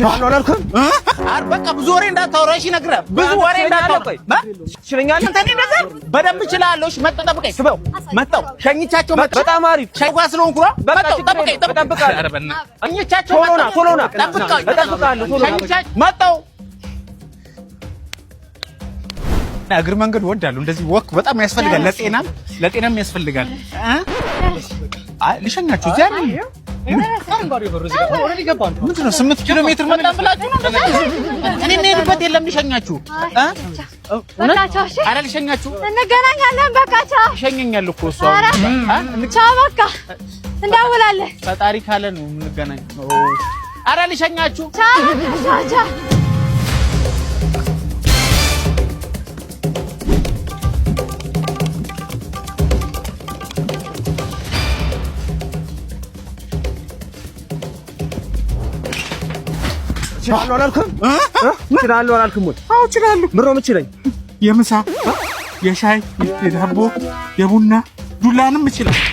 እችላለሁ አላልኩም? በቃ ብዙ ወሬ እንዳታወራ እሺ። ነግረህ ብዙ ወሬ እንዳታወራ ትችለኛለህ። አንተ እንደዛ በደንብ እችላለሁ። እሺ መጣሁ፣ ጠብቀኝ። ስበው መጣሁ፣ ሸኝቻቸው መጣሁ። በጣም አሪፍ ሸጓ ስለሆንኩ ነው። መጣሁ፣ ጠብቀኝ፣ ጠብቀኝ። ሸኝቻቸው ቶሎ ና፣ ጠብቀኝ፣ እጠብቅሃለሁ። ቶሎ ሸኝቻቸው መጣሁ። እግር መንገድ ወዳለሁ። እንደዚህ ወክ በጣም ያስፈልጋል፣ ለጤናም ያስፈልጋል። ልሸኛችሁ እዚያ ነው። ምንድን ነው 8 ኪሎ ሜትር መጣን ብላችሁ? እኔ እንሄድበት የለም። ልሸኛችሁ ኧረ ልሸኛችሁ። እንገናኛለን። በቃ ቻው። ይሸኘኛል እኮ እሷ። ቻው በቃ እንደውላለን። ፈጣሪ ካለ ነው የምንገናኘው። ኧረ ልሸኛችሁ። ቻው። እችላለሁ አላልኩም? እችላለሁ አላልኩም ወይ? አዎ እችላለሁ። ምሮ የምችለኝ የምሳ የሻይ የዳቦ የቡና ዱላንም እችላለሁ።